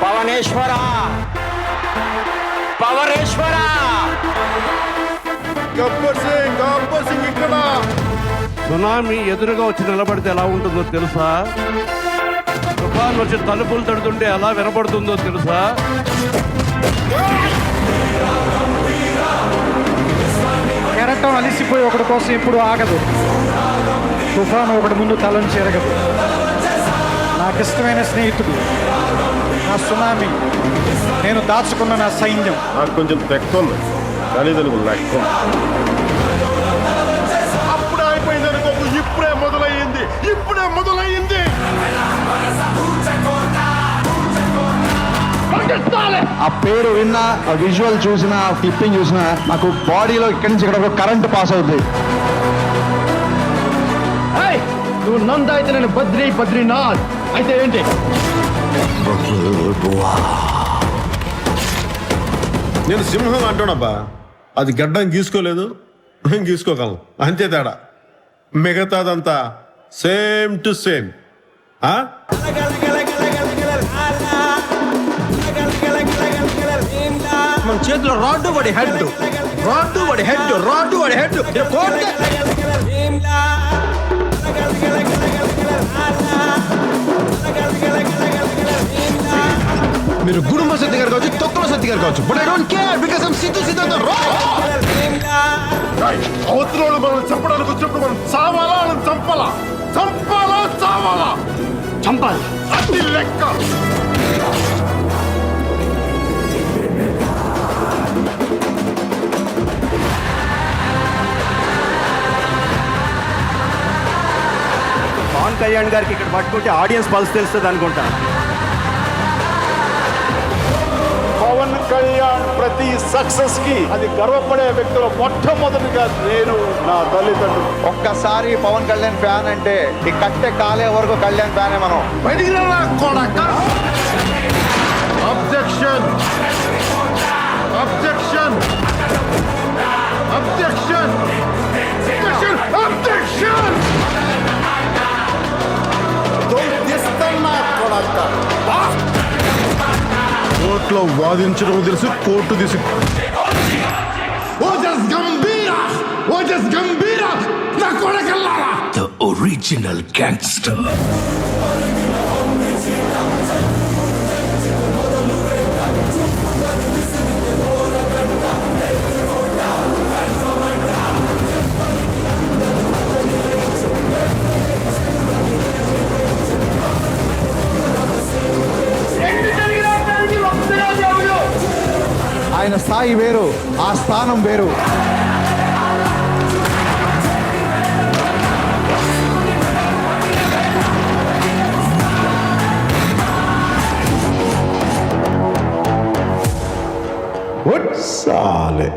పవనేశ్వర పవనేశ్వర గబ్బర్ సింగ్ ఇక్కడ సునామీ ఎదురుగా వచ్చి నిలబడితే ఎలా ఉంటుందో తెలుసా? తుఫాన్ వచ్చి తలుపులు తడుతుంటే ఎలా వినపడుతుందో తెలుసా? కెరటం అలిసిపోయి ఒకటి కోసం ఎప్పుడు ఆగదు. తుఫాను ఒకటి ముందు తలని చెరగదు. నాకు ఇష్టమైన స్నేహితుడు నా సునామీ, నేను దాచుకున్న నా సైన్యం. నాకు కొంచెం తెక్కుంది కానీ దానికి లెక్క అప్పుడే అయిపోయింది అనుకోకు, ఇప్పుడే మొదలయ్యింది. ఆ పేరు విన్నా, ఆ విజువల్ చూసినా, ఆ క్లిప్పింగ్ చూసినా నాకు బాడీలో ఇక్కడి నుంచి ఇక్కడ కరెంట్ పాస్ అవుతుంది. నువ్వు నంద అయితే నేను బద్రీనాథ్ అయితే ఏంటి? నేను సింహం అంటానబ్బా, అది గడ్డం గీసుకోలేదు, నేను గీసుకోగలను, అంతే తేడా. మిగతాదంతా సేమ్ టు సేమ్. మన చేతిలో రాడ్డు వాడి హెడ్ మీరు గుడుంబ సత్తి గారు కావచ్చు, తొక్కల సత్తి గారు కావచ్చు, but I don't care because I'm Siddhu సిద్ధాంత అవతల మనం చంపడానికి వచ్చినప్పుడు మనం చావాలా, వాళ్ళని చంపాలా చంపాలి. అది లెక్క. పవన్ కళ్యాణ్ గారికి ఇక్కడ పట్టుకుంటే ఆడియన్స్ పల్స్ తెలుస్తుంది అనుకుంటా. పవన్ కళ్యాణ్ ప్రతి సక్సెస్ కి అది గర్వపడే వ్యక్తులు మొట్టమొదటిగా నేను, నా తల్లిదండ్రులు. ఒక్కసారి పవన్ కళ్యాణ్ ఫ్యాన్ అంటే ఈ కట్టె కాలే వరకు కళ్యాణ్ ఫ్యానే మనం. అబ్జెక్షన్ అబ్జెక్షన్ అబ్జెక్షన్ అబ్జెక్షన్ కోర్టులో వాదించడం తెలుసు, కోర్టు తీసి The original gangster. ఆయన స్థాయి వేరు, ఆ స్థానం వేరు. సాలే